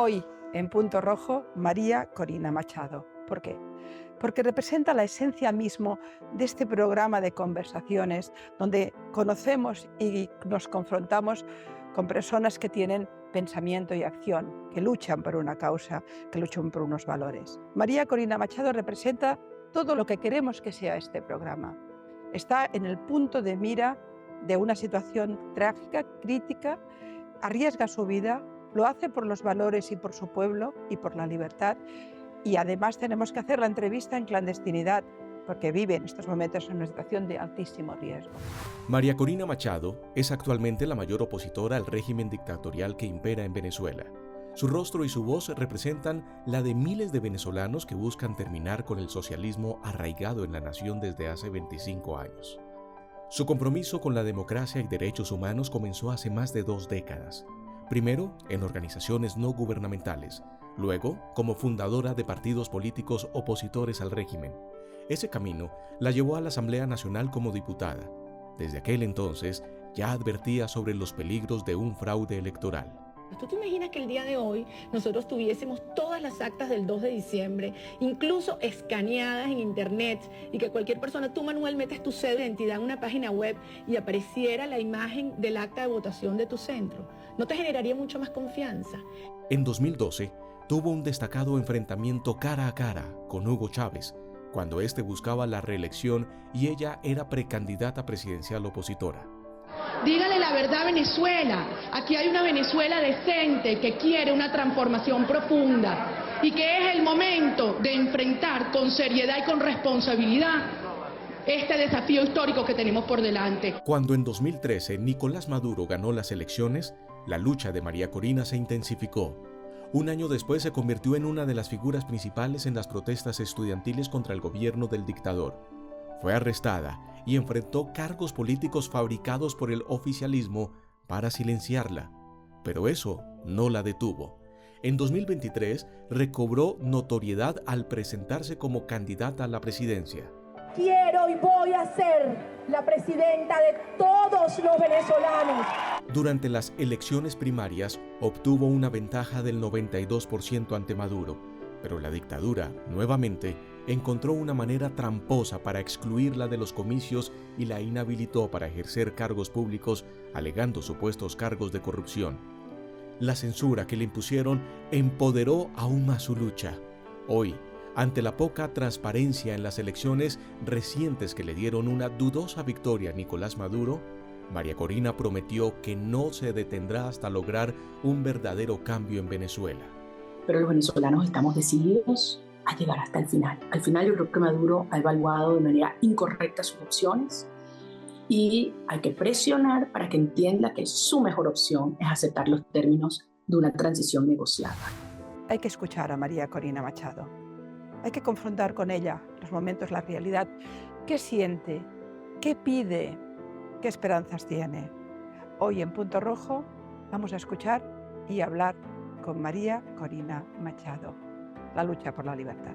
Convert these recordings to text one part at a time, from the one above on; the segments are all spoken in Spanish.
Hoy, en Punto Rojo, María Corina Machado. ¿Por qué? Porque representa la esencia mismo de este programa de conversaciones donde conocemos y nos confrontamos con personas que tienen pensamiento y acción, que luchan por una causa, que luchan por unos valores. María Corina Machado representa todo lo que queremos que sea este programa. Está en el punto de mira de una situación trágica, crítica, arriesga su vida, lo hace por los valores y por su pueblo y por la libertad. Y además tenemos que hacer la entrevista en clandestinidad, porque vive en estos momentos en una situación de altísimo riesgo. María Corina Machado es actualmente la mayor opositora al régimen dictatorial que impera en Venezuela. Su rostro y su voz representan la de miles de venezolanos que buscan terminar con el socialismo arraigado en la nación desde hace 25 años. Su compromiso con la democracia y derechos humanos comenzó hace más de 2 décadas. Primero, en organizaciones no gubernamentales, luego, como fundadora de partidos políticos opositores al régimen. Ese camino la llevó a la Asamblea Nacional como diputada. Desde aquel entonces, ya advertía sobre los peligros de un fraude electoral. ¿Tú te imaginas que el día de hoy nosotros tuviésemos todas las actas del 2 de diciembre, incluso escaneadas en internet, y que cualquier persona, tú Manuel, metes tu cédula de identidad en una página web y apareciera la imagen del acta de votación de tu centro? ¿No te generaría mucho más confianza? En 2012, tuvo un destacado enfrentamiento cara a cara con Hugo Chávez, cuando éste buscaba la reelección y ella era precandidata presidencial opositora. Dígale la verdad a Venezuela. Aquí hay una Venezuela decente que quiere una transformación profunda y que es el momento de enfrentar con seriedad y con responsabilidad este desafío histórico que tenemos por delante. Cuando en 2013 Nicolás Maduro ganó las elecciones, la lucha de María Corina se intensificó. Un año después se convirtió en una de las figuras principales en las protestas estudiantiles contra el gobierno del dictador. Fue arrestada y enfrentó cargos políticos fabricados por el oficialismo para silenciarla. Pero eso no la detuvo. En 2023 recobró notoriedad al presentarse como candidata a la presidencia. Quiero y voy a ser la presidenta de todos los venezolanos. Durante las elecciones primarias obtuvo una ventaja del 92% ante Maduro, pero la dictadura, nuevamente, encontró una manera tramposa para excluirla de los comicios y la inhabilitó para ejercer cargos públicos, alegando supuestos cargos de corrupción. La censura que le impusieron empoderó aún más su lucha. Hoy, ante la poca transparencia en las elecciones recientes que le dieron una dudosa victoria a Nicolás Maduro, María Corina prometió que no se detendrá hasta lograr un verdadero cambio en Venezuela. Pero los venezolanos estamos decididos a llegar hasta el final. Al final yo creo que Maduro ha evaluado de manera incorrecta sus opciones y hay que presionar para que entienda que su mejor opción es aceptar los términos de una transición negociada. Hay que escuchar a María Corina Machado. Hay que confrontar con ella los momentos, la realidad. ¿Qué siente? ¿Qué pide? ¿Qué esperanzas tiene? Hoy en Punto Rojo vamos a escuchar y hablar con María Corina Machado. La lucha por la libertad.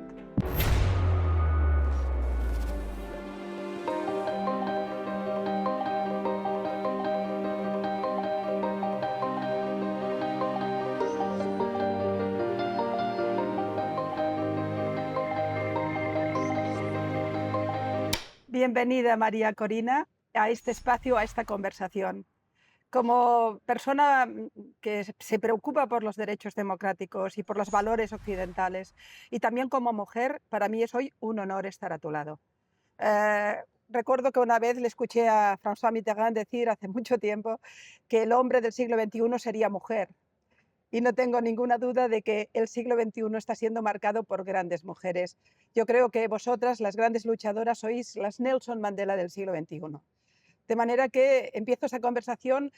Bienvenida, María Corina, a este espacio, a esta conversación. Como persona que se preocupa por los derechos democráticos y por los valores occidentales, y también como mujer, para mí es hoy un honor estar a tu lado. Recuerdo que una vez le escuché a François Mitterrand decir hace mucho tiempo que el hombre del siglo XXI sería mujer. Y no tengo ninguna duda de que el siglo XXI está siendo marcado por grandes mujeres. Yo creo que vosotras, las grandes luchadoras, sois las Nelson Mandela del siglo XXI. De manera que empiezo esa conversación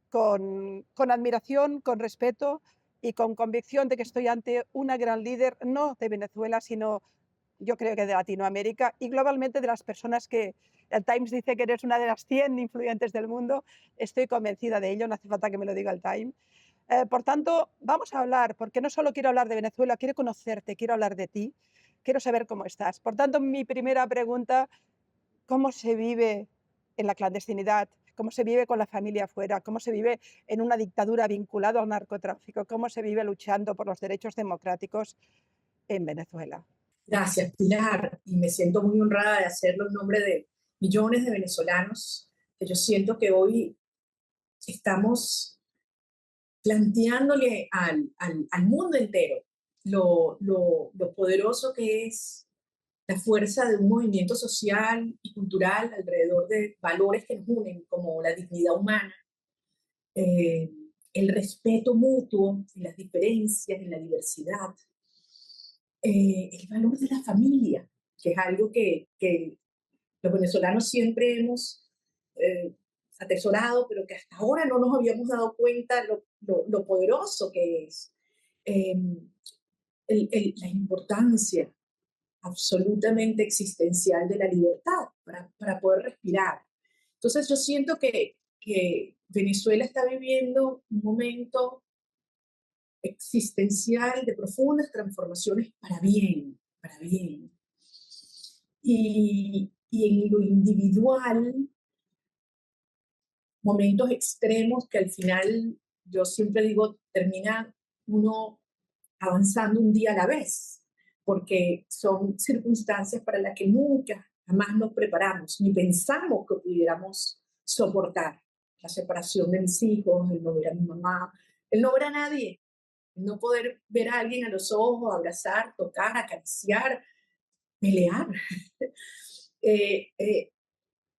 con admiración, con respeto y con convicción de que estoy ante una gran líder, no de Venezuela, sino yo creo que de Latinoamérica y globalmente de las personas que el Times dice que eres una de las 100 influyentes del mundo. Estoy convencida de ello, no hace falta que me lo diga el Times. Por tanto, vamos a hablar, porque no solo quiero hablar de Venezuela, quiero conocerte, quiero hablar de ti, quiero saber cómo estás. Por tanto, mi primera pregunta, ¿cómo se vive en la clandestinidad? cómo se vive con la familia afuera, cómo se vive en una dictadura vinculada al narcotráfico, cómo se vive luchando por los derechos democráticos en Venezuela. Gracias, Pilar, y me siento muy honrada de hacerlo en nombre de millones de venezolanos, que yo siento que hoy estamos planteándole al mundo entero lo poderoso que es la fuerza de un movimiento social y cultural alrededor de valores que nos unen, como la dignidad humana, eh, el respeto mutuo en las diferencias, en la diversidad, el valor de la familia, que es algo que los venezolanos siempre hemos eh, atesorado, pero que hasta ahora no nos habíamos dado cuenta lo poderoso que es. Eh, la importancia absolutamente existencial de la libertad para poder respirar. Entonces yo siento que Venezuela está viviendo un momento existencial de profundas transformaciones para bien, para bien. Y en lo individual, momentos extremos que al final, yo siempre digo, termina uno avanzando un día a la vez, porque son circunstancias para las que nunca, jamás nos preparamos, ni pensamos que pudiéramos soportar. La separación de mis hijos, el no ver a mi mamá, el no ver a nadie, el no poder ver a alguien a los ojos, abrazar, tocar, acariciar, pelear. eh, eh,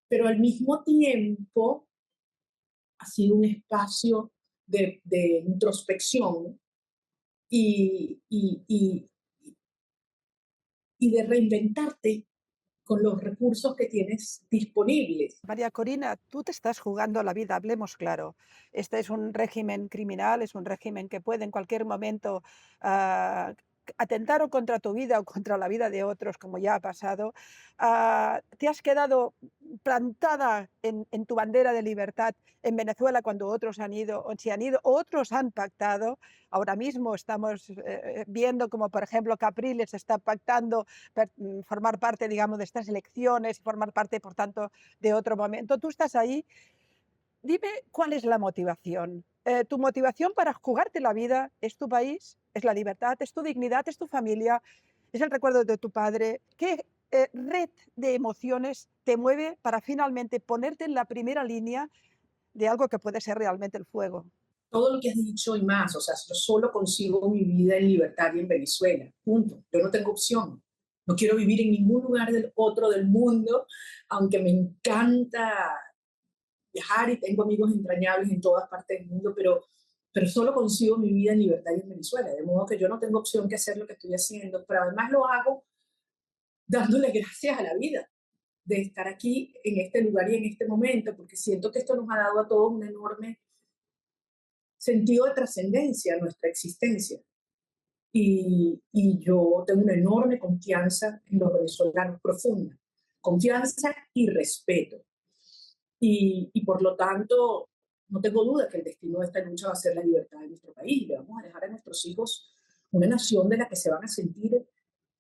pero al mismo tiempo ha sido un espacio de introspección y, y, y, y de reinventarte con los recursos que tienes disponibles. María Corina, tú te estás jugando la vida, hablemos claro. Este es un régimen criminal, es un régimen que puede en cualquier momento ah, atentar o contra tu vida o contra la vida de otros, como ya ha pasado. Te has quedado plantada en tu bandera de libertad en Venezuela cuando otros han ido, o se han ido, o otros han pactado. Ahora mismo estamos viendo como, por ejemplo, Capriles está pactando formar parte, digamos, de estas elecciones y formar parte, por tanto, de otro momento. Tú estás ahí. Dime cuál es la motivación. Tu motivación para jugarte la vida es tu país, es la libertad, es tu dignidad, es tu familia, es el recuerdo de tu padre. ¿Qué red de emociones te mueve para finalmente ponerte en la primera línea de algo que puede ser realmente el fuego? Todo lo que has dicho y más, o sea, yo solo consigo mi vida en libertad y en Venezuela, punto. Yo no tengo opción. No quiero vivir en ningún lugar del otro del mundo, aunque me encanta viajar y tengo amigos entrañables en todas partes del mundo, pero solo consigo mi vida en libertad y en Venezuela, de modo que yo no tengo opción que hacer lo que estoy haciendo, pero además lo hago dándole gracias a la vida de estar aquí en este lugar y en este momento, porque siento que esto nos ha dado a todos un enorme sentido de trascendencia a nuestra existencia. Y yo tengo una enorme confianza en los venezolanos, profunda, confianza y respeto. Y por lo tanto, no tengo duda que el destino de esta lucha va a ser la libertad de nuestro país. Le vamos a dejar a nuestros hijos una nación de la que se van a sentir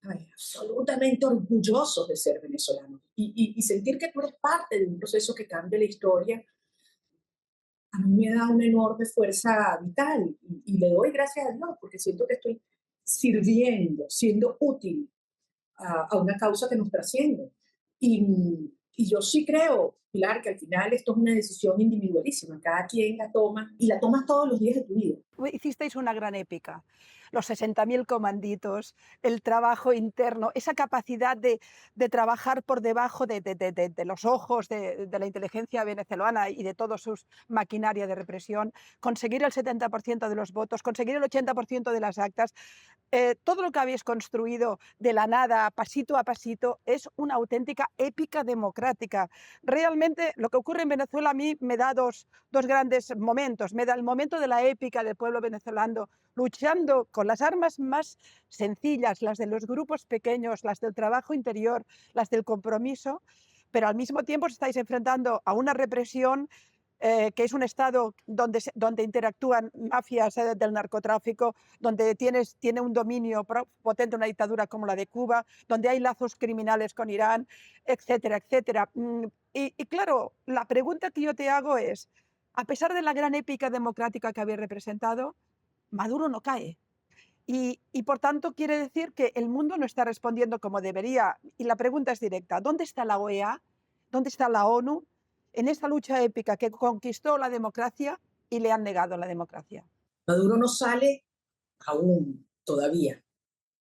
absolutamente orgullosos de ser venezolanos. Y sentir que tú eres parte de un proceso que cambia la historia, a mí me da una enorme fuerza vital. Y le doy gracias a Dios porque siento que estoy sirviendo, siendo útil a una causa que nos trasciende. Y yo sí creo, Pilar, que al final esto es una decisión individualísima. Cada quien la toma y la tomas todos los días de tu vida. Hicisteis una gran épica, los 60.000 comanditos, el trabajo interno, esa capacidad de trabajar por debajo de los ojos de la inteligencia venezolana y de toda su maquinaria de represión, conseguir el 70% de los votos, conseguir el 80% de las actas. Todo lo que habéis construido de la nada, pasito a pasito, es una auténtica épica democrática. Realmente lo que ocurre en Venezuela a mí me da dos grandes momentos. Me da el momento de la épica del pueblo venezolano luchando con las armas más sencillas, las de los grupos pequeños, las del trabajo interior, las del compromiso, pero al mismo tiempo os estáis enfrentando a una represión que es un estado donde interactúan mafias del narcotráfico, donde tiene un dominio potente, una dictadura como la de Cuba, donde hay lazos criminales con Irán, etcétera, etcétera. Y claro, la pregunta que yo te hago es, a pesar de la gran épica democrática que habéis representado, Maduro no cae. Y por tanto quiere decir que el mundo no está respondiendo como debería. Y la pregunta es directa, ¿dónde está la OEA? ¿Dónde está la ONU en esta lucha épica que conquistó la democracia y le han negado la democracia? Maduro no sale aún, todavía,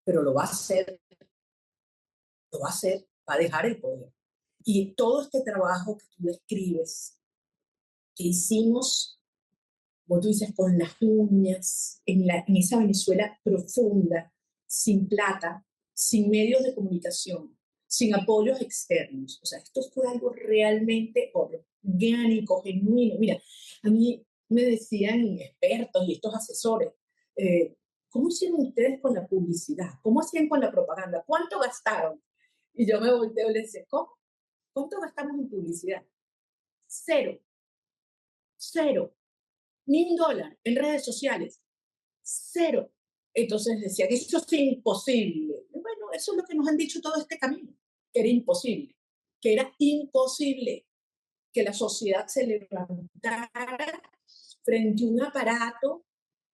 pero lo va a hacer, va a dejar el poder. Y todo este trabajo que tú describes, que hicimos, como tú dices, con las uñas, en esa Venezuela profunda, sin plata, sin medios de comunicación, sin apoyos externos. O sea, esto fue algo realmente orgánico, genuino. Mira, a mí me decían expertos y estos asesores, ¿cómo hicieron ustedes con la publicidad? ¿Cómo hacían con la propaganda? ¿Cuánto gastaron? Y yo me volteo y les decía, ¿cómo? ¿Cuánto gastamos en publicidad? Cero. Cero. Ni $1 en redes sociales. Cero. Entonces decía que eso es imposible. Bueno, eso es lo que nos han dicho todo este camino, que era imposible, que la sociedad se levantara frente a un aparato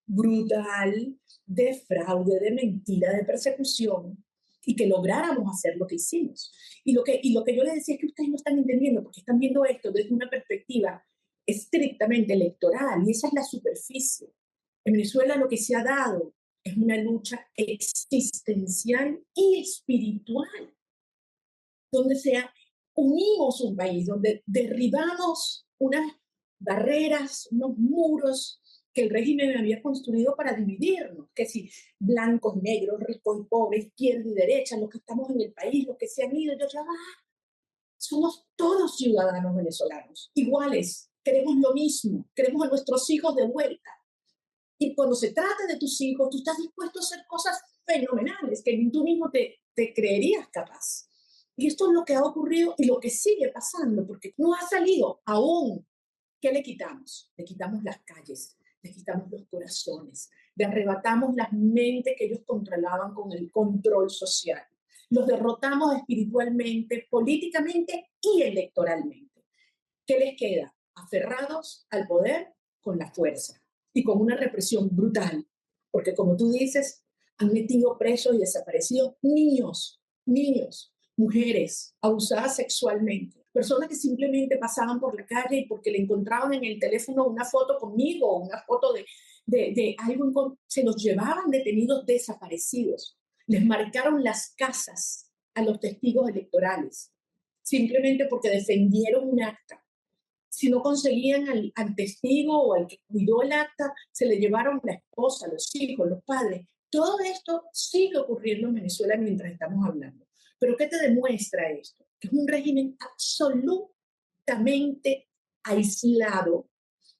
brutal de fraude, de mentira, de persecución, y que lográramos hacer lo que hicimos. Y lo que yo les decía es que ustedes no están entendiendo, porque están viendo esto desde una perspectiva estrictamente electoral, y esa es la superficie. En Venezuela lo que se ha dado es una lucha existencial y espiritual, donde unimos un país, donde derribamos unas barreras, unos muros que el régimen había construido para dividirnos, que si blancos, negros, ricos y pobres, izquierda y derecha, los que estamos en el país, los que se han ido, somos todos ciudadanos venezolanos, iguales, queremos lo mismo, queremos a nuestros hijos de vuelta. Y cuando se trata de tus hijos, tú estás dispuesto a hacer cosas fenomenales que tú mismo te creerías capaz. Y esto es lo que ha ocurrido y lo que sigue pasando, porque no ha salido aún. ¿Qué le quitamos? Le quitamos las calles, le quitamos los corazones, le arrebatamos las mentes que ellos controlaban con el control social. Los derrotamos espiritualmente, políticamente y electoralmente. ¿Qué les queda? Aferrados al poder con la fuerza y con una represión brutal, porque como tú dices, han metido presos y desaparecidos niños, mujeres abusadas sexualmente, personas que simplemente pasaban por la calle y porque le encontraban en el teléfono una foto conmigo, una foto de algo, se los llevaban detenidos desaparecidos, les marcaron las casas a los testigos electorales, simplemente porque defendieron un acta. Si no conseguían al testigo o al que cuidó el acta, se le llevaron la esposa, los hijos, los padres. Todo esto sigue ocurriendo en Venezuela mientras estamos hablando. ¿Pero qué te demuestra esto? Que es un régimen absolutamente aislado,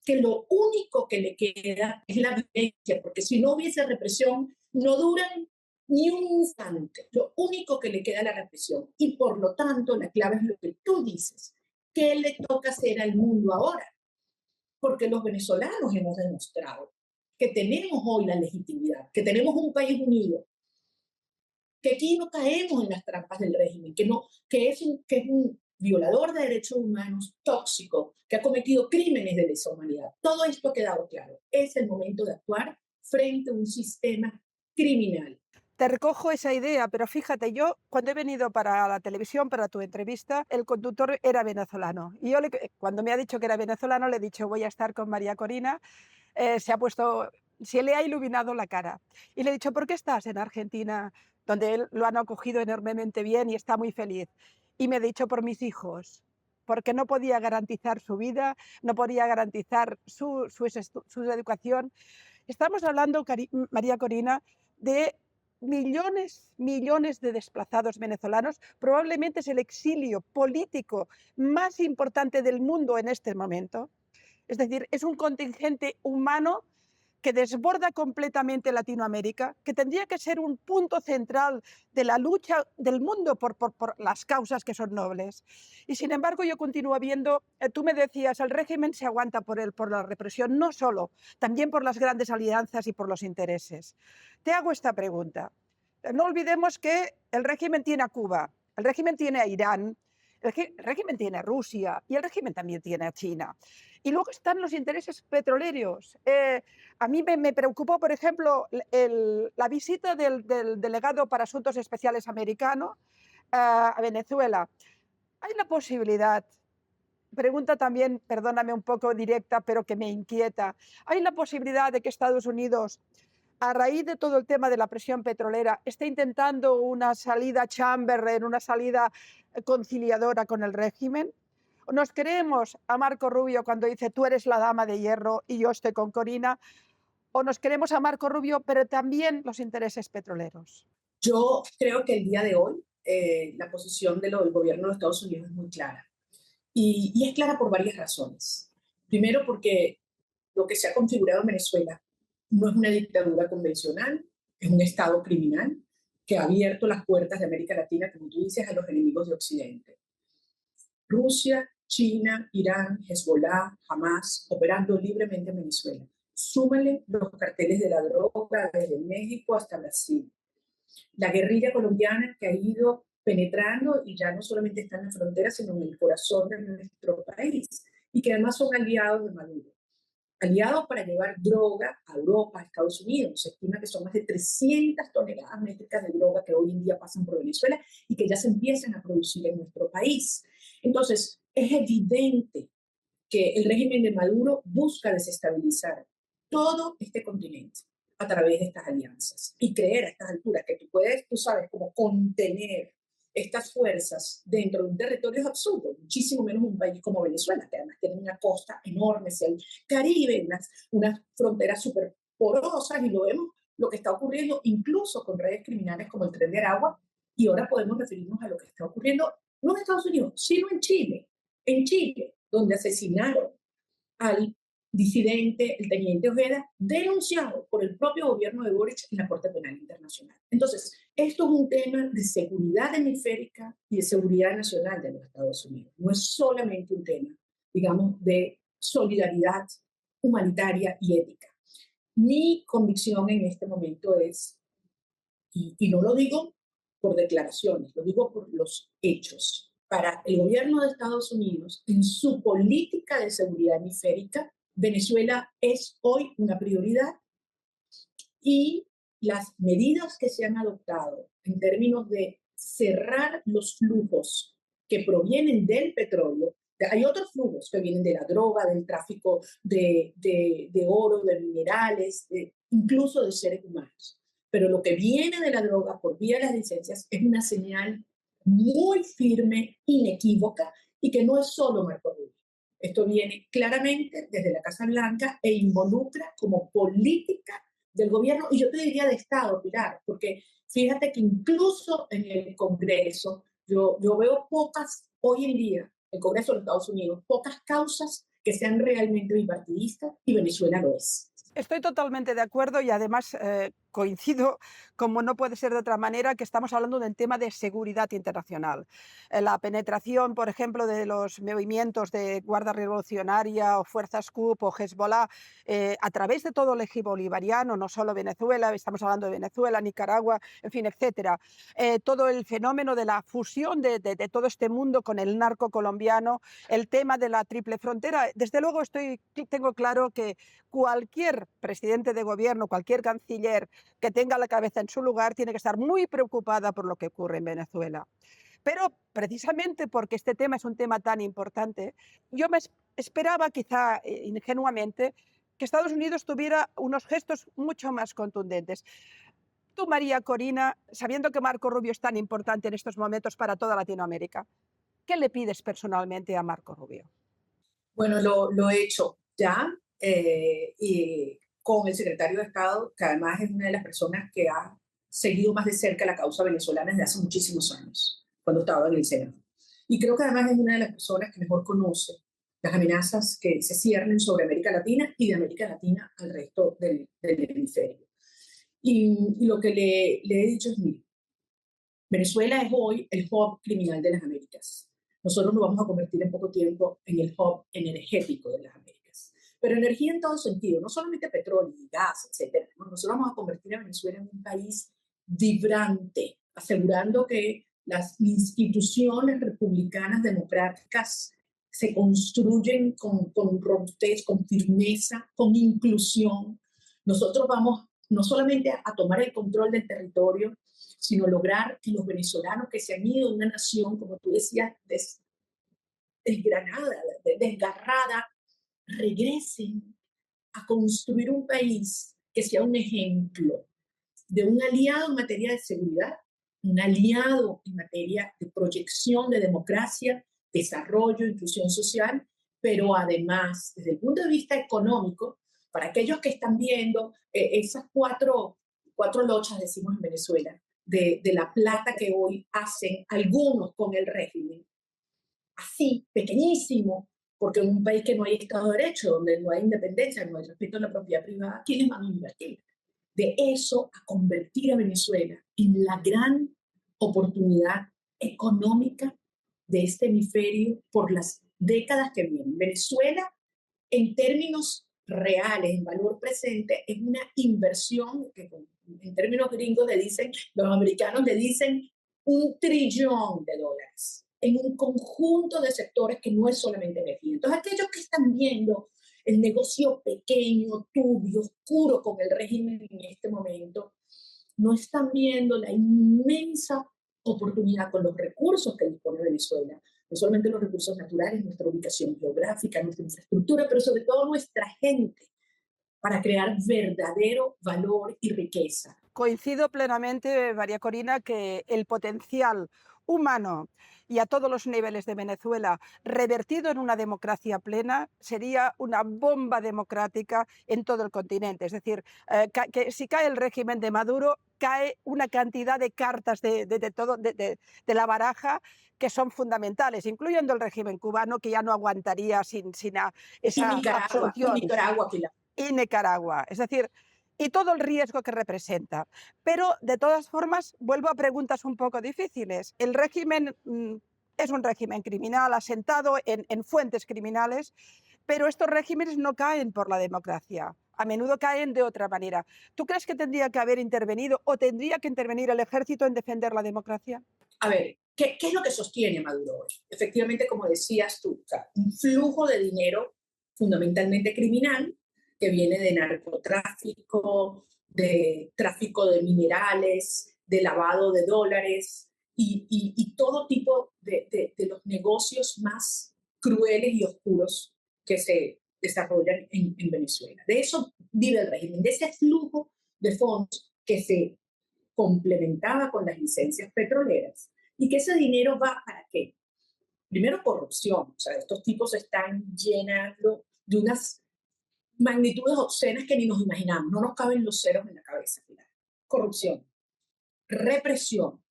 que lo único que le queda es la violencia, porque si no hubiese represión, no duran ni un instante. Lo único que le queda es la represión. Y por lo tanto, la clave es lo que tú dices. ¿Qué le toca hacer al mundo ahora? Porque los venezolanos hemos demostrado que tenemos hoy la legitimidad, que tenemos un país unido, que aquí no caemos en las trampas del régimen, que es un violador de derechos humanos tóxico, que ha cometido crímenes de lesa humanidad. Todo esto ha quedado claro. Es el momento de actuar frente a un sistema criminal. Te recojo esa idea, pero fíjate, yo cuando he venido para la televisión, para tu entrevista, el conductor era venezolano. Y yo cuando me ha dicho que era venezolano, le he dicho, voy a estar con María Corina. Se le ha iluminado la cara. Y le he dicho, ¿por qué estás en Argentina, donde él lo han acogido enormemente bien y está muy feliz? Y me ha dicho, por mis hijos, porque no podía garantizar su vida, no podía garantizar su educación. Estamos hablando, María Corina, de millones de desplazados venezolanos. Probablemente es el exilio político más importante del mundo en este momento. Es decir, es un contingente humano que desborda completamente Latinoamérica, que tendría que ser un punto central de la lucha del mundo por las causas que son nobles. Y sin embargo yo continúo viendo, tú me decías, el régimen se aguanta por la represión, no solo, también por las grandes alianzas y por los intereses. Te hago esta pregunta. No olvidemos que el régimen tiene a Cuba, el régimen tiene a Irán, el régimen tiene a Rusia y el régimen también tiene a China. Y luego están los intereses petroleros. A mí me preocupó, por ejemplo, la visita del delegado para Asuntos Especiales americano a Venezuela. Hay la posibilidad, pregunta también, perdóname un poco directa, pero que me inquieta, ¿hay la posibilidad de que Estados Unidos, a raíz de todo el tema de la presión petrolera, esté intentando una salida Chamberlain, una salida conciliadora con el régimen? ¿Nos creemos a Marco Rubio cuando dice tú eres la dama de hierro y yo estoy con Corina? ¿O nos queremos a Marco Rubio, pero también los intereses petroleros? Yo creo que el día de hoy la posición del gobierno de Estados Unidos es muy clara. Y es clara por varias razones. Primero, porque lo que se ha configurado en Venezuela no es una dictadura convencional, es un Estado criminal que ha abierto las puertas de América Latina, como tú dices, a los enemigos de Occidente. Rusia, China, Irán, Hezbollah, Hamas, operando libremente en Venezuela. Súmale los carteles de la droga desde México hasta Brasil. La guerrilla colombiana que ha ido penetrando y ya no solamente está en la frontera, sino en el corazón de nuestro país, y que además son aliados de Maduro. Aliados para llevar droga a Europa, a Estados Unidos. Se estima que son más de 300 toneladas métricas de droga que hoy en día pasan por Venezuela y que ya se empiezan a producir en nuestro país. Entonces, es evidente que el régimen de Maduro busca desestabilizar todo este continente a través de estas alianzas y creer a estas alturas que tú sabes, como contener estas fuerzas dentro de un territorio es absurdo, muchísimo menos un país como Venezuela, que además tiene una costa enorme hacia el Caribe, unas fronteras súper porosas, y lo vemos lo que está ocurriendo incluso con redes criminales como el Tren de Aragua, y ahora podemos referirnos a lo que está ocurriendo no en Estados Unidos, sino en Chile, donde asesinaron al disidente, el teniente Ojeda, denunciado por el propio gobierno de Boric en la Corte Penal Internacional. Entonces, esto es un tema de seguridad hemisférica y de seguridad nacional de los Estados Unidos. No es solamente un tema, digamos, de solidaridad humanitaria y ética. Mi convicción en este momento es, y no lo digo por declaraciones, lo digo por los hechos, para el gobierno de Estados Unidos, en su política de seguridad hemisférica, Venezuela es hoy una prioridad, y las medidas que se han adoptado en términos de cerrar los flujos que provienen del petróleo. Hay otros flujos que vienen de la droga, del tráfico de oro, de minerales, incluso de seres humanos. Pero lo que viene de la droga por vía de las licencias es una señal muy firme, inequívoca, y que no es solo Marco Rubio. Esto viene claramente desde la Casa Blanca e involucra como política del gobierno, y yo te diría de Estado, Pilar, porque fíjate que incluso en el Congreso, yo veo pocas, hoy en día, el Congreso de los Estados Unidos, pocas causas que sean realmente bipartidistas, y Venezuela lo es. Estoy totalmente de acuerdo y además coincido, como no puede ser de otra manera, que estamos hablando de un tema de seguridad internacional. La penetración, por ejemplo, de los movimientos de Guardia Revolucionaria o Fuerzas Quds o Hezbollah a través de todo el eje bolivariano, no solo Venezuela, estamos hablando de Venezuela, Nicaragua, en fin, etcétera. Todo el fenómeno de la fusión de todo este mundo con el narco colombiano, el tema de la triple frontera. Desde luego tengo claro que cualquier presidente de gobierno, cualquier canciller que tenga la cabeza en su lugar tiene que estar muy preocupada por lo que ocurre en Venezuela. Pero precisamente porque este tema es un tema tan importante, yo me esperaba quizá ingenuamente que Estados Unidos tuviera unos gestos mucho más contundentes. Tú, María Corina, sabiendo que Marco Rubio es tan importante en estos momentos para toda Latinoamérica, ¿qué le pides personalmente a Marco Rubio? Bueno, lo he hecho ya, y con el secretario de Estado, que además es una de las personas que ha seguido más de cerca la causa venezolana desde hace muchísimos años, cuando estaba en el Senado. Y creo que además es una de las personas que mejor conoce las amenazas que se ciernen sobre América Latina y de América Latina al resto del hemisferio. Y lo que le he dicho es, mire, Venezuela es hoy el hub criminal de las Américas. Nosotros nos vamos a convertir en poco tiempo en el hub energético de las Américas. Pero energía en todo sentido, no solamente petróleo y gas, etcétera. ¿No? Nosotros vamos a convertir a Venezuela en un país vibrante, asegurando que las instituciones republicanas democráticas se construyen con robustez, con firmeza, con inclusión. Nosotros vamos no solamente a tomar el control del territorio, sino lograr que los venezolanos que se han ido de una nación, como tú decías, desgranada, desgarrada, regresen a construir un país que sea un ejemplo de un aliado en materia de seguridad, un aliado en materia de proyección de democracia, desarrollo, inclusión social, pero además, desde el punto de vista económico, para aquellos que están viendo esas cuatro lochas, decimos en Venezuela, de la plata que hoy hacen algunos con el régimen, así, pequeñísimo, porque en un país que no hay Estado de Derecho, donde no hay independencia, no hay respeto a la propiedad privada, ¿quiénes van a invertir? De eso a convertir a Venezuela en la gran oportunidad económica de este hemisferio por las décadas que vienen. Venezuela, en términos reales, en valor presente, es una inversión que en términos gringos los americanos le dicen $1 trillón en un conjunto de sectores que no es solamente energía. Entonces, aquellos que están viendo el negocio pequeño, turbio, oscuro con el régimen en este momento, no están viendo la inmensa oportunidad con los recursos que dispone Venezuela, no solamente los recursos naturales, nuestra ubicación geográfica, nuestra infraestructura, pero sobre todo nuestra gente, para crear verdadero valor y riqueza. Coincido plenamente, María Corina, que el potencial humano y a todos los niveles de Venezuela, revertido en una democracia plena, sería una bomba democrática en todo el continente. Es decir, que si cae el régimen de Maduro, cae una cantidad de cartas de la baraja que son fundamentales, incluyendo el régimen cubano, que ya no aguantaría sin esa absolución. Y Nicaragua. Es decir, y todo el riesgo que representa. Pero, de todas formas, vuelvo a preguntas un poco difíciles. El régimen es un régimen criminal asentado en fuentes criminales, pero estos regímenes no caen por la democracia. A menudo caen de otra manera. ¿Tú crees que tendría que haber intervenido o tendría que intervenir el ejército en defender la democracia? A ver, ¿qué es lo que sostiene Maduro hoy? Efectivamente, como decías tú, o sea, un flujo de dinero fundamentalmente criminal, que viene de narcotráfico, de tráfico de minerales, de lavado de dólares y todo tipo de los negocios más crueles y oscuros que se desarrollan en Venezuela. De eso vive el régimen, de ese flujo de fondos que se complementaba con las licencias petroleras y que ese dinero va ¿para qué? Primero, corrupción. O sea, estos tipos están llenando de unas magnitudes obscenas que ni nos imaginamos, no nos caben los ceros en la cabeza. Corrupción, represión.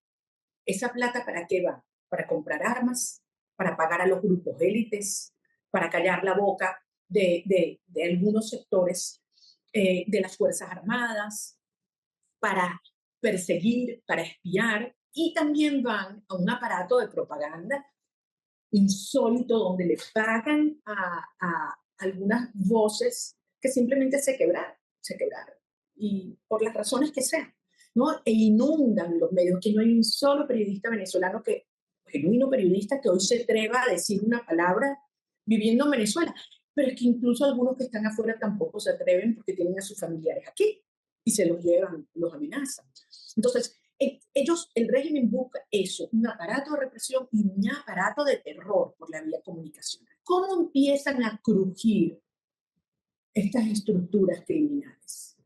¿Esa plata para qué va? Para comprar armas, para pagar a los grupos élites, para callar la boca de algunos sectores de las Fuerzas Armadas, para perseguir, para espiar, y también van a un aparato de propaganda insólito donde le pagan a algunas voces que simplemente se quebraron, y por las razones que sean, ¿no? E inundan los medios, que no hay un solo periodista venezolano genuino periodista, que hoy se atreva a decir una palabra viviendo en Venezuela, pero es que incluso algunos que están afuera tampoco se atreven porque tienen a sus familiares aquí y se los llevan, los amenazan. Entonces, el régimen busca eso, un aparato de represión y un aparato de terror por la vía comunicacional. ¿Cómo empiezan a crujir estas estructuras criminales?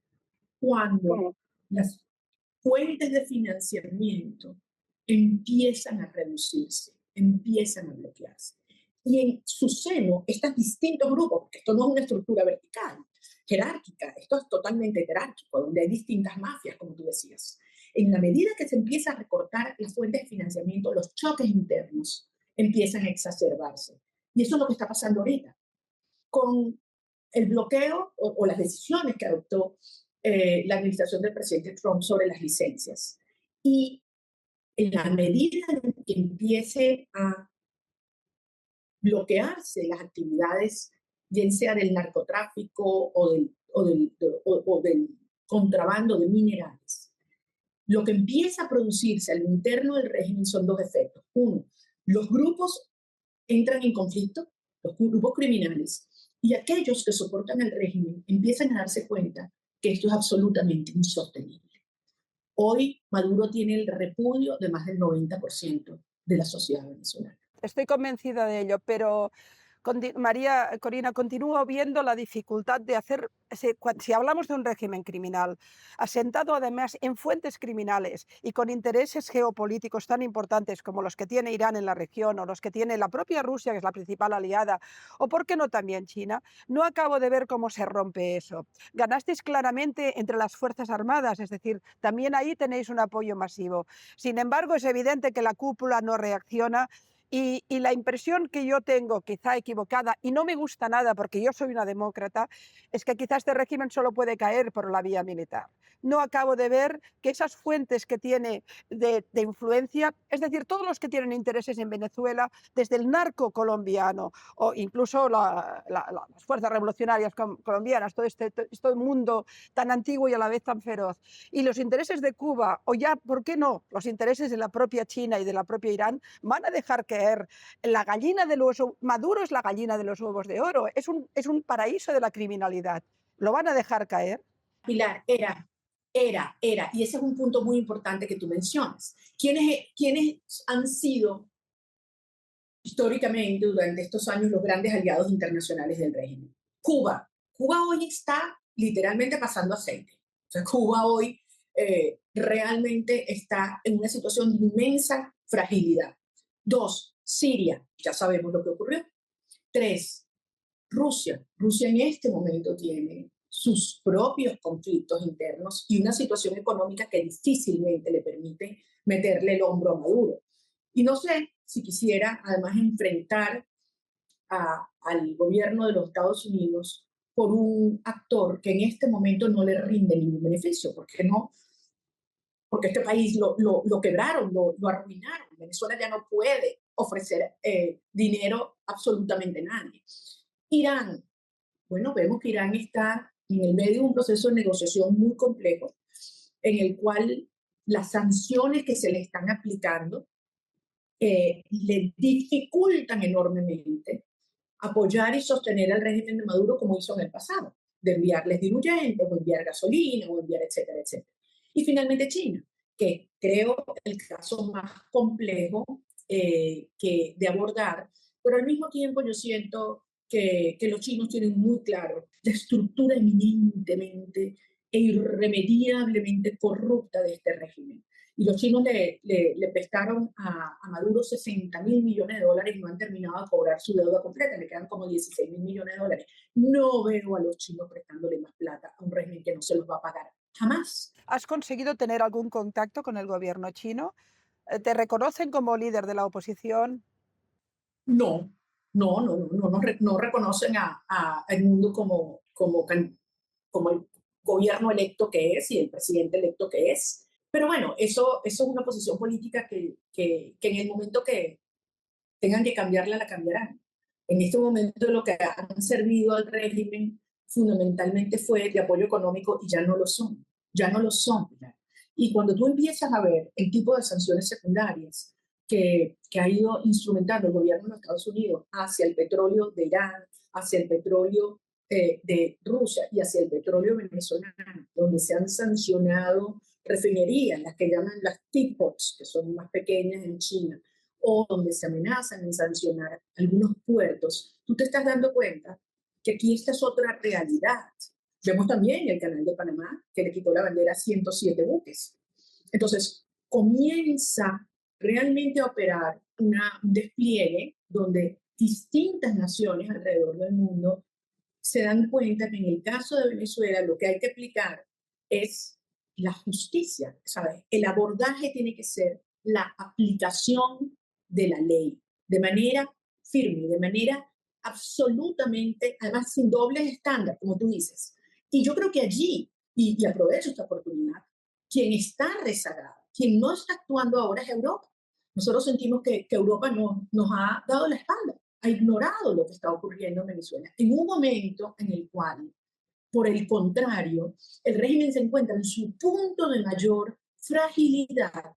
Cuando las fuentes de financiamiento empiezan a reducirse, empiezan a bloquearse. Y en su seno, estos distintos grupos, porque esto no es una estructura vertical, jerárquica, esto es totalmente jerárquico, donde hay distintas mafias, como tú decías. En la medida que se empieza a recortar las fuentes de financiamiento, los choques internos empiezan a exacerbarse. Y eso es lo que está pasando ahorita, con el bloqueo o las decisiones que adoptó la administración del presidente Trump sobre las licencias. Y en la medida en que empiece a bloquearse las actividades, bien sea del narcotráfico o del contrabando de minerales, lo que empieza a producirse al interno del régimen son dos efectos. Uno, los grupos entran en conflicto, los grupos criminales, y aquellos que soportan el régimen empiezan a darse cuenta que esto es absolutamente insostenible. Hoy Maduro tiene el repudio de más del 90% de la sociedad venezolana. Estoy convencida de ello, pero María Corina, continúo viendo la dificultad de hacer, si hablamos de un régimen criminal, asentado además en fuentes criminales y con intereses geopolíticos tan importantes como los que tiene Irán en la región o los que tiene la propia Rusia, que es la principal aliada, o por qué no también China, no acabo de ver cómo se rompe eso. Ganasteis claramente entre las Fuerzas Armadas, es decir, también ahí tenéis un apoyo masivo. Sin embargo, es evidente que la cúpula no reacciona. Y la impresión que yo tengo, quizá equivocada, y no me gusta nada porque yo soy una demócrata, es que quizá este régimen solo puede caer por la vía militar. No acabo de ver que esas fuentes que tiene de influencia, es decir, todos los que tienen intereses en Venezuela, desde el narco colombiano o incluso las fuerzas revolucionarias colombianas, todo este mundo tan antiguo y a la vez tan feroz, y los intereses de Cuba, o ya, ¿por qué no?, los intereses de la propia China y de la propia Irán, van a dejar caer la gallina de los huevos. Maduro es la gallina de los huevos de oro, es un paraíso de la criminalidad. ¿Lo van a dejar caer? Pilar, era, y ese es un punto muy importante que tú mencionas. ¿Quiénes han sido históricamente durante estos años los grandes aliados internacionales del régimen? Cuba. Cuba hoy está literalmente pasando aceite. O sea, Cuba hoy realmente está en una situación de inmensa fragilidad. 2, Siria, ya sabemos lo que ocurrió. 3, Rusia. Rusia en este momento tiene sus propios conflictos internos y una situación económica que difícilmente le permite meterle el hombro a Maduro. Y no sé si quisiera además enfrentar al gobierno de los Estados Unidos por un actor que en este momento no le rinde ningún beneficio, porque este país lo quebraron, lo arruinaron. Venezuela ya no puede ofrecer dinero absolutamente a nadie. Irán, bueno, vemos que Irán está en el medio de un proceso de negociación muy complejo, en el cual las sanciones que se le están aplicando le dificultan enormemente apoyar y sostener al régimen de Maduro como hizo en el pasado, de enviarles diluyentes, o enviar gasolina, o enviar etcétera, etcétera. Y finalmente China, que creo el caso más complejo de abordar, pero al mismo tiempo yo siento que los chinos tienen muy claro la estructura eminentemente e irremediablemente corrupta de este régimen. Y los chinos le prestaron a Maduro 60.000 millones de dólares y no han terminado de cobrar su deuda completa, le quedan como 16.000 millones de dólares. No veo a los chinos prestándole más plata a un régimen que no se los va a pagar jamás. ¿Has conseguido tener algún contacto con el gobierno chino? ¿Te reconocen como líder de la oposición? No reconocen a Edmundo como el gobierno electo que es y el presidente electo que es. Pero bueno, eso es una posición política que en el momento que tengan que cambiarla, la cambiarán. En este momento lo que han servido al régimen fundamentalmente fue de apoyo económico y ya no lo son. Ya no lo son. Y cuando tú empiezas a ver el tipo de sanciones secundarias que ha ido instrumentando el gobierno de los Estados Unidos hacia el petróleo de Irán, hacia el petróleo de Rusia y hacia el petróleo venezolano, donde se han sancionado refinerías, las que llaman las teapots, que son más pequeñas en China, o donde se amenazan en sancionar algunos puertos, tú te estás dando cuenta que aquí esta es otra realidad. Vemos también el canal de Panamá, que le quitó la bandera a 107 buques. Entonces, comienza realmente a operar un despliegue donde distintas naciones alrededor del mundo se dan cuenta que en el caso de Venezuela lo que hay que aplicar es la justicia, ¿sabes? El abordaje tiene que ser la aplicación de la ley de manera firme, de manera absolutamente, además sin dobles estándares, como tú dices. Y yo creo que allí, y aprovecho esta oportunidad, quien está rezagado, quien no está actuando ahora es Europa. Nosotros sentimos que Europa nos ha dado la espalda, ha ignorado lo que está ocurriendo en Venezuela, en un momento en el cual, por el contrario, el régimen se encuentra en su punto de mayor fragilidad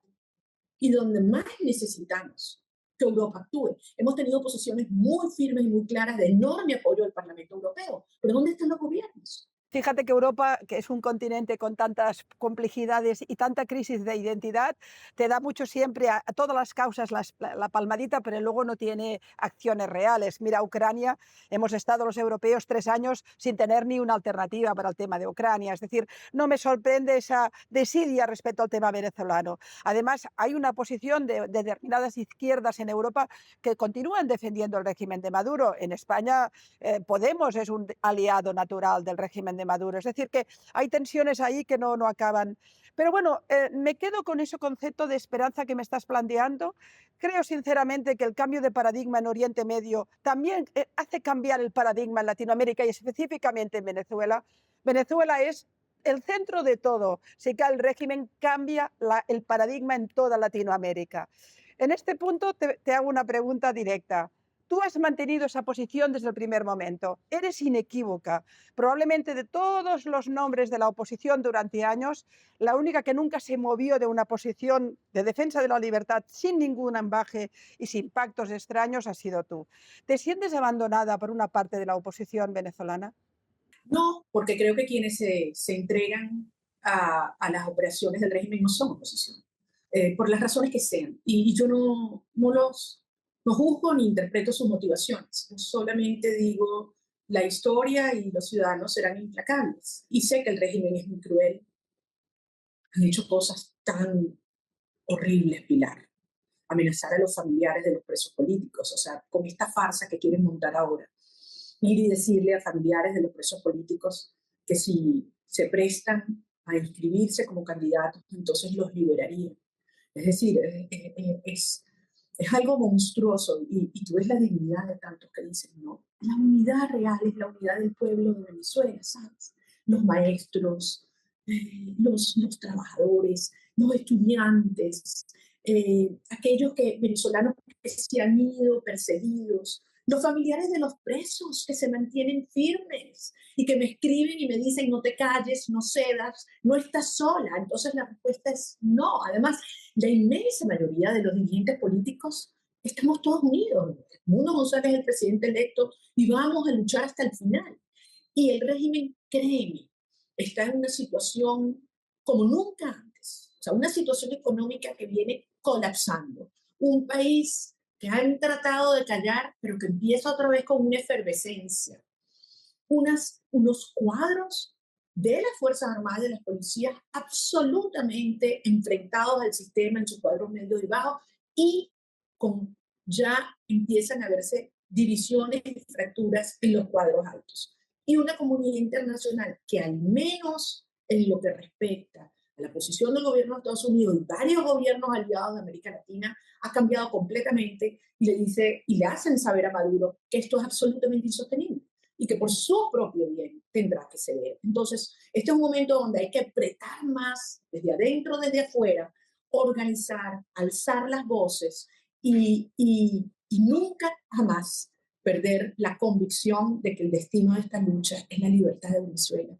y donde más necesitamos que Europa actúe. Hemos tenido posiciones muy firmes y muy claras de enorme apoyo del Parlamento Europeo, pero ¿dónde están los gobiernos? Fíjate que Europa, que es un continente con tantas complejidades y tanta crisis de identidad, te da mucho siempre a todas las causas la palmadita, pero luego no tiene acciones reales. Mira, Ucrania, hemos estado los europeos 3 años sin tener ni una alternativa para el tema de Ucrania. Es decir, no me sorprende esa desidia respecto al tema venezolano. Además, hay una posición de determinadas izquierdas en Europa que continúan defendiendo el régimen de Maduro. En España, Podemos es un aliado natural del régimen de Maduro. Es decir, que hay tensiones ahí que no acaban. Pero bueno, me quedo con ese concepto de esperanza que me estás planteando. Creo sinceramente que el cambio de paradigma en Oriente Medio también hace cambiar el paradigma en Latinoamérica y específicamente en Venezuela. Venezuela es el centro de todo. Si que el régimen cambia el paradigma en toda Latinoamérica. En este punto te hago una pregunta directa. Tú has mantenido esa posición desde el primer momento. Eres inequívoca. Probablemente de todos los nombres de la oposición durante años, la única que nunca se movió de una posición de defensa de la libertad sin ningún ambaje y sin pactos extraños ha sido tú. ¿Te sientes abandonada por una parte de la oposición venezolana? No, porque creo que quienes se entregan a las operaciones del régimen no son oposición, por las razones que sean. Y yo no juzgo ni interpreto sus motivaciones. Yo solamente digo, la historia y los ciudadanos serán implacables. Y sé que el régimen es muy cruel. Han hecho cosas tan horribles, Pilar. Amenazar a los familiares de los presos políticos, o sea, con esta farsa que quieren montar ahora. Ir y decirle a familiares de los presos políticos que si se prestan a inscribirse como candidatos, entonces los liberarían. Es decir, es algo monstruoso y tú ves la dignidad de tantos que dicen, no, la unidad real es la unidad del pueblo de Venezuela, ¿sabes? Los maestros, los trabajadores, los estudiantes, aquellos venezolanos que se han ido perseguidos, los familiares de los presos que se mantienen firmes y que me escriben y me dicen no te calles, no cedas, no estás sola. Entonces la respuesta es no. Además, la inmensa mayoría de los dirigentes políticos estamos todos unidos. Mundo González es el presidente electo y vamos a luchar hasta el final. Y el régimen, créeme, está en una situación como nunca antes. O sea, una situación económica que viene colapsando. Un país que han tratado de callar, pero que empieza otra vez con una efervescencia. Unos cuadros de las Fuerzas Armadas y de las policías absolutamente enfrentados al sistema en sus cuadros medios y bajos y ya empiezan a verse divisiones y fracturas en los cuadros altos. Y una comunidad internacional que al menos en lo que respecta a la posición del gobierno de Estados Unidos y varios gobiernos aliados de América Latina ha cambiado completamente y le hacen saber a Maduro que esto es absolutamente insostenible y que por su propio bien tendrá que ceder. Entonces, este es un momento donde hay que apretar más desde adentro, desde afuera, organizar, alzar las voces y nunca jamás perder la convicción de que el destino de esta lucha es la libertad de Venezuela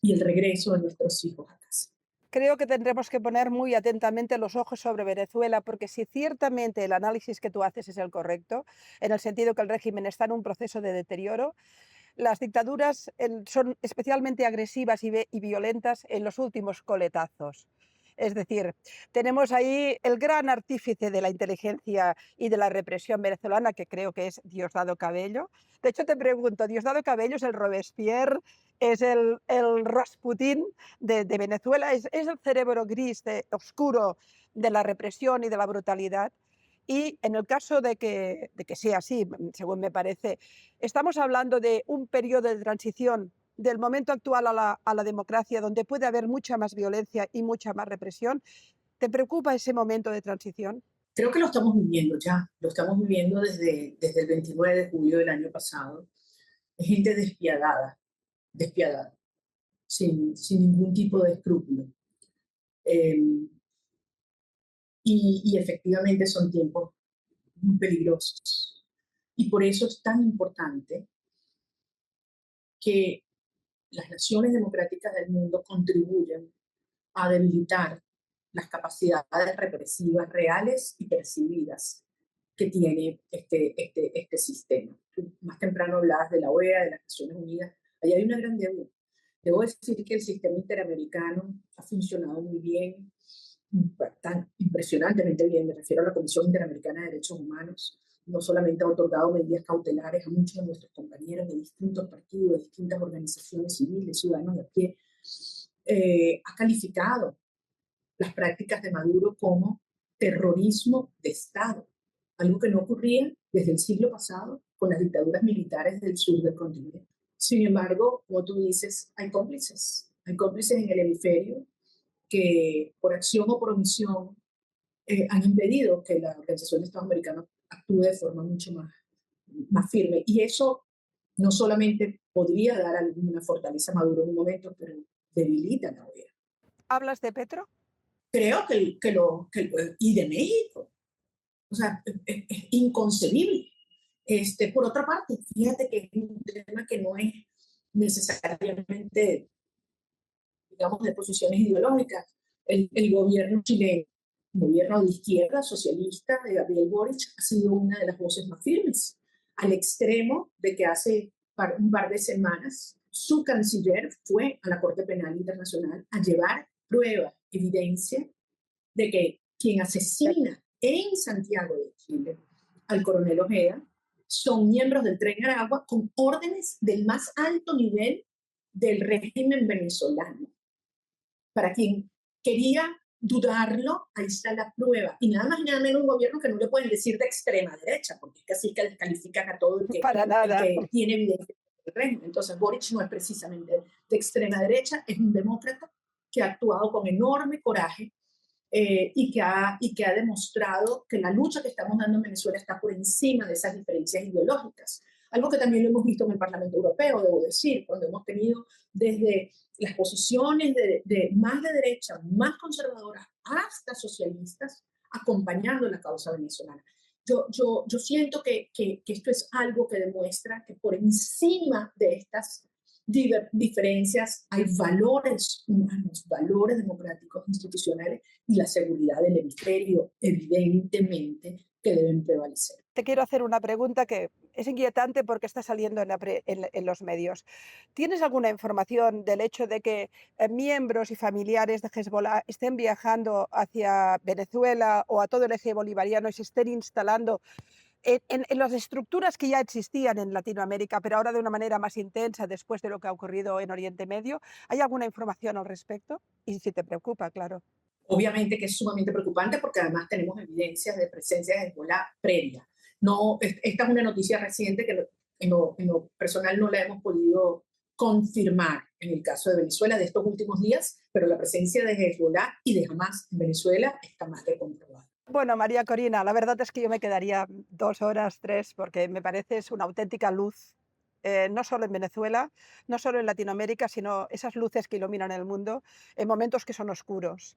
y el regreso de nuestros hijos a casa. Creo que tendremos que poner muy atentamente los ojos sobre Venezuela, porque si ciertamente el análisis que tú haces es el correcto, en el sentido que el régimen está en un proceso de deterioro, las dictaduras son especialmente agresivas y violentas en los últimos coletazos. Es decir, tenemos ahí el gran artífice de la inteligencia y de la represión venezolana, que creo que es Diosdado Cabello. De hecho, te pregunto, ¿Diosdado Cabello es el Robespierre, es el Rasputín de Venezuela, es el cerebro gris, oscuro de la represión y de la brutalidad? Y en el caso de que sea así, según me parece, estamos hablando de un periodo de transición del momento actual a la democracia, donde puede haber mucha más violencia y mucha más represión. ¿Te preocupa ese momento de transición? Creo que lo estamos viviendo ya, lo estamos viviendo desde el 29 de julio del año pasado. Es gente despiadada, despiadada, sin ningún tipo de escrúpulo. Eh, y efectivamente son tiempos muy peligrosos. Y por eso es tan importante que las naciones democráticas del mundo contribuyan a debilitar las capacidades represivas reales y percibidas que tiene este sistema. Tú más temprano hablabas de la OEA, de las Naciones Unidas. Allá hay una gran deuda. Debo decir que el sistema interamericano ha funcionado muy bien, tan impresionantemente bien. Me refiero a la Comisión Interamericana de Derechos Humanos. No solamente ha otorgado medidas cautelares a muchos de nuestros compañeros de distintos partidos, de distintas organizaciones civiles, ciudadanos de a pie, ha calificado las prácticas de Maduro como terrorismo de Estado, algo que no ocurría desde el siglo pasado con las dictaduras militares del sur del continente. Sin embargo, como tú dices, hay cómplices en el hemisferio que por acción o por omisión han impedido que la Organización de Estados Americanos actúe de forma mucho más firme. Y eso no solamente podría dar alguna fortaleza a Maduro en un momento, pero debilita la OEA. ¿Hablas de Petro? Creo y de México. O sea, es inconcebible. Por otra parte, fíjate que es un tema que no es necesariamente, digamos, de posiciones ideológicas. El gobierno chileno, el gobierno de izquierda, socialista, de Gabriel Boric, ha sido una de las voces más firmes, al extremo de que hace un par de semanas su canciller fue a la Corte Penal Internacional a llevar prueba, evidencia de que quien asesina en Santiago de Chile al coronel Ojeda son miembros del Tren Aragua con órdenes del más alto nivel del régimen venezolano. Para quien quería dudarlo, ahí está la prueba. Y nada más y nada menos un gobierno que no le pueden decir de extrema derecha, porque es que así que descalifican a todo el que tiene evidencia del régimen. Entonces Boric no es precisamente de extrema derecha, es un demócrata que ha actuado con enorme coraje y que ha demostrado que la lucha que estamos dando en Venezuela está por encima de esas diferencias ideológicas. Algo que también lo hemos visto en el Parlamento Europeo, debo decir, cuando hemos tenido desde las posiciones más de derecha, más conservadoras, hasta socialistas, acompañando la causa venezolana. Yo siento que esto es algo que demuestra que por encima de estas diferencias hay valores humanos, valores democráticos institucionales y la seguridad del hemisferio, evidentemente, que deben prevalecer. Te quiero hacer una pregunta que es inquietante porque está saliendo en los medios. ¿Tienes alguna información del hecho de que miembros y familiares de Hezbollah estén viajando hacia Venezuela o a todo el eje bolivariano y se estén instalando en las estructuras que ya existían en Latinoamérica, pero ahora de una manera más intensa después de lo que ha ocurrido en Oriente Medio? ¿Hay alguna información al respecto? Y si te preocupa, claro. Obviamente que es sumamente preocupante porque además tenemos evidencias de presencia de Hezbollah previa. No, esta es una noticia reciente que en lo personal no la hemos podido confirmar en el caso de Venezuela de estos últimos días, pero la presencia de Hezbollah y de Hamas en Venezuela está más que comprobada. Bueno, María Corina, la verdad es que yo me quedaría 2 horas, 3, porque me parece una auténtica luz, no solo en Venezuela, no solo en Latinoamérica, sino esas luces que iluminan el mundo en momentos que son oscuros.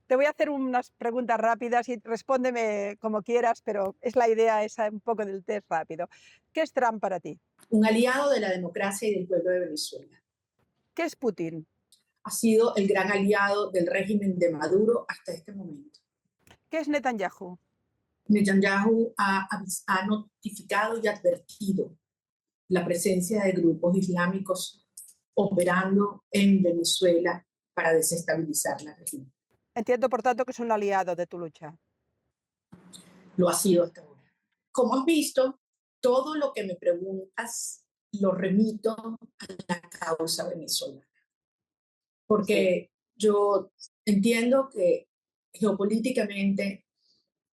Te voy a hacer unas preguntas rápidas y respóndeme como quieras, pero es la idea esa un poco del test rápido. ¿Qué es Trump para ti? Un aliado de la democracia y del pueblo de Venezuela. ¿Qué es Putin? Ha sido el gran aliado del régimen de Maduro hasta este momento. ¿Qué es Netanyahu? Netanyahu ha notificado y advertido la presencia de grupos islámicos operando en Venezuela para desestabilizar la región. Entiendo, por tanto, que es un aliado de tu lucha. Lo ha sido hasta ahora. Como has visto, todo lo que me preguntas lo remito a la causa venezolana. Porque yo entiendo que geopolíticamente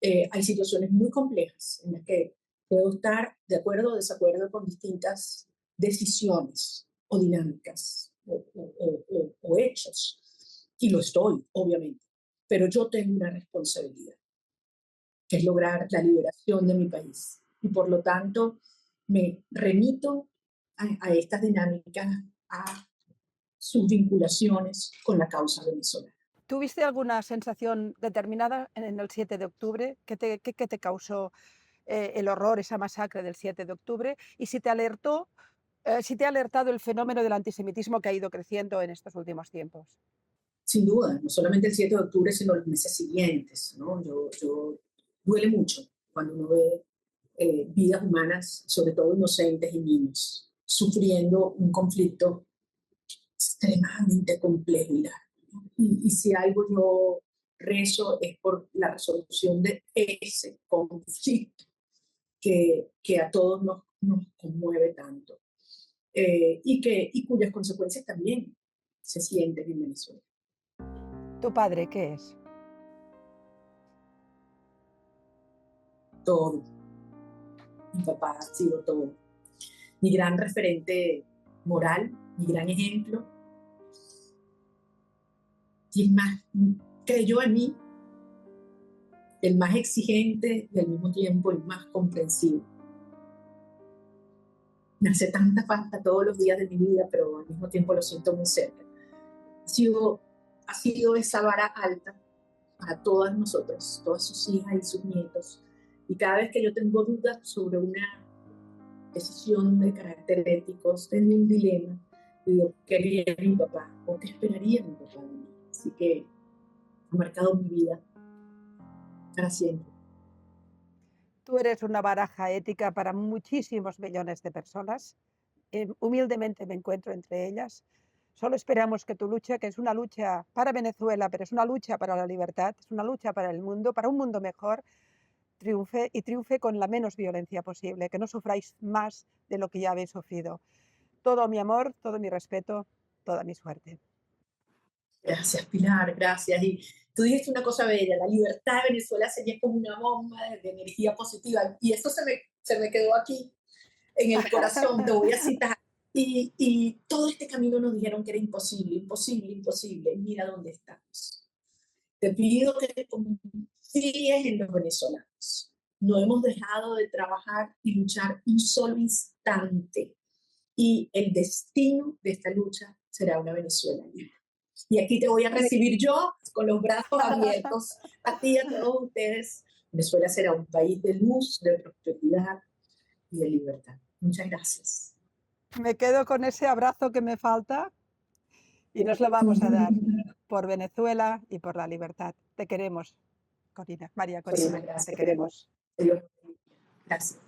hay situaciones muy complejas en las que puedo estar de acuerdo o desacuerdo con distintas decisiones o dinámicas o hechos. Y lo estoy, obviamente. Pero yo tengo una responsabilidad. que es lograr la liberación de mi país. Y por lo tanto, me remito a estas dinámicas, a sus vinculaciones con la causa venezolana. ¿Tuviste alguna sensación determinada en el 7 de octubre? ¿Qué te causó el horror, esa masacre del 7 de octubre? Y si te alertó, si te ha alertado el fenómeno del antisemitismo que ha ido creciendo en estos últimos tiempos. Sin duda, no solamente el 7 de octubre, sino los meses siguientes, ¿no? Duele mucho cuando uno ve vidas humanas, sobre todo inocentes y niños, sufriendo un conflicto extremadamente complejo y largo. Y si algo yo rezo es por la resolución de ese conflicto que a todos nos conmueve tanto y cuyas consecuencias también se sienten en Venezuela. ¿Tu padre qué es? Todo. Mi papá ha sido todo. Mi gran referente moral, mi gran ejemplo. Y el más, creyó en mí, el más exigente y al mismo tiempo el más comprensivo. Me hace tanta falta todos los días de mi vida, pero al mismo tiempo lo siento muy cerca. Ha sido esa vara alta para todas nosotras, todas sus hijas y sus nietos. Y cada vez que yo tengo dudas sobre una decisión de carácter ético, tengo un dilema, digo, ¿qué haría mi papá? ¿O qué esperaría mi papá de mí? Así que ha marcado mi vida para siempre. Tú eres una baraja ética para muchísimos millones de personas. Humildemente me encuentro entre ellas. Solo esperamos que tu lucha, que es una lucha para Venezuela, pero es una lucha para la libertad, es una lucha para el mundo, para un mundo mejor, triunfe y triunfe con la menos violencia posible, que no sufráis más de lo que ya habéis sufrido. Todo mi amor, todo mi respeto, toda mi suerte. Gracias, Pilar, gracias. Y tú dijiste una cosa bella, la libertad de Venezuela sería como una bomba de energía positiva. Y eso se me quedó aquí en el corazón, te voy a citar. Y todo este camino nos dijeron que era imposible, imposible, imposible. Y mira dónde estamos. Te pido que confíes en los venezolanos. No hemos dejado de trabajar y luchar un solo instante. Y el destino de esta lucha será una Venezuela libre. Y aquí te voy a recibir yo con los brazos abiertos, a ti y a todos ustedes. Venezuela será un país de luz, de prosperidad y de libertad. Muchas gracias. Me quedo con ese abrazo que me falta y nos lo vamos a dar por Venezuela y por la libertad. Te queremos, Corina, María Corina, Gracias. te queremos. Gracias.